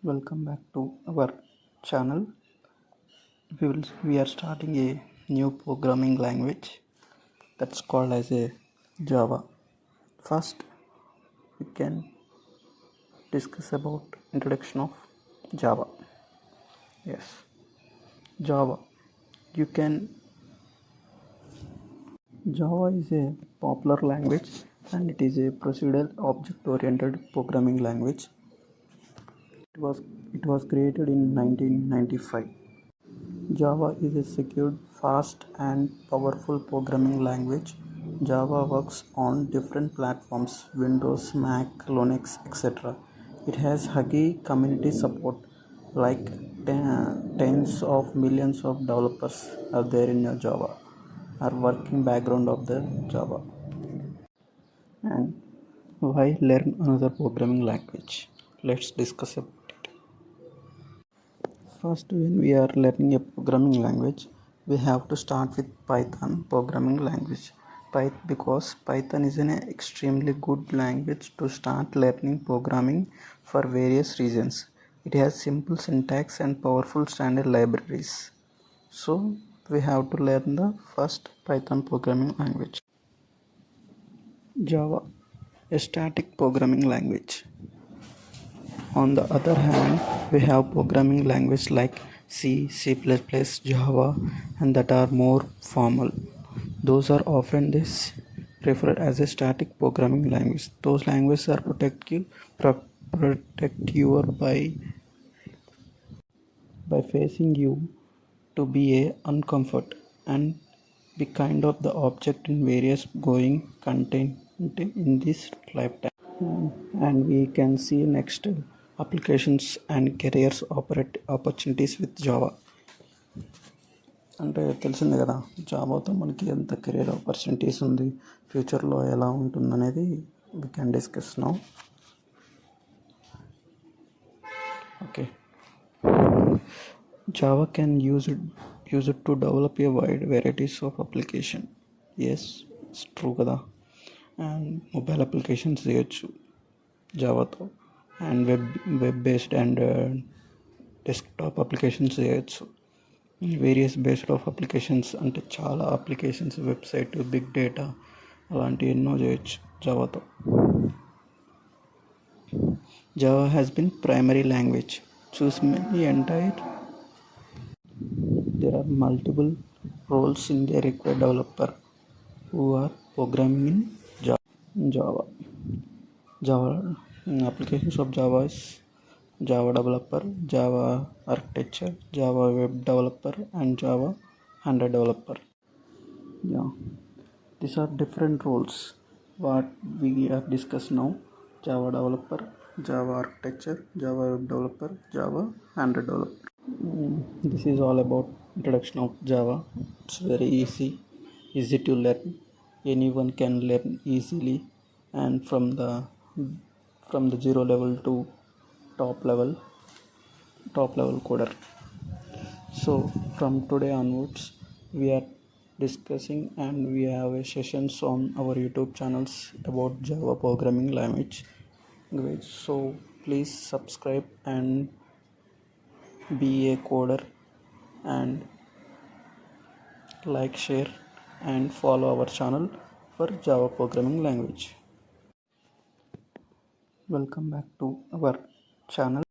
Welcome back to our channel. We are starting a new programming language that's called as a Java. First, we can discuss about introduction of Java. Yes, Java. You can Java is a popular language and it is a procedural object-oriented programming language. It was created in 1995. Java is a secure, fast, and powerful programming language. Java works on different platforms Windows, Mac, Linux, etc. It has huggy community support, like tens of millions of developers are there in Java, are working background of the Java. And why learn another programming language? Let's discuss about it. First, when we are learning a programming language, we have to start with Python programming language. Because Python is an extremely good language to start learning programming for various reasons. It has simple syntax and powerful standard libraries. So we have to learn the first Python programming language. Java, a static programming language. On the other hand, we have programming languages like C, C++, Java, and that are more formal. Those are often referred as a static programming language. Those languages are protect you by facing you to be a uncomfort and be kind of the object in various going content in this lifetime. And we can see next applications and careers opportunities with Java. అంటే తెలిసింది కదా, జావాతో మనకి ఎంత career opportunities ఉంది, ఫ్యూచర్లో ఎలా ఉంటుంది అనేది we can discuss now. Okay, Java can use it to develop a wide varieties of application. Yes, it's true కదా. అండ్ మొబైల్ అప్లికేషన్స్ చేయొచ్చు జావాతో, and web based and desktop applications చేయొచ్చు. వేరియస్ బేస్డ్ ఆఫ్ అప్లికేషన్స్ అంటే చాలా applications, website, big data అలాంటివి ఎన్నో చేయొచ్చు జావాతో. Java has been primary language. Choose many entire. There are multiple roles in the required developer who are programming in Java. Applications of Java is Java developer, Java architecture, Java web developer, and Java Android developer. Yeah, these are different roles what we are discuss now. Java developer, Java architecture, Java web developer, Java Android developer. This is all about introduction of Java. It's very easy to learn. Anyone can learn easily, and from the zero level to top level coder. So from today onwards, we are discussing and we have a sessions on our YouTube channels about Java programming language. So please subscribe and be a coder, and like, share, and follow our channel for Java programming language. Welcome back to our channel.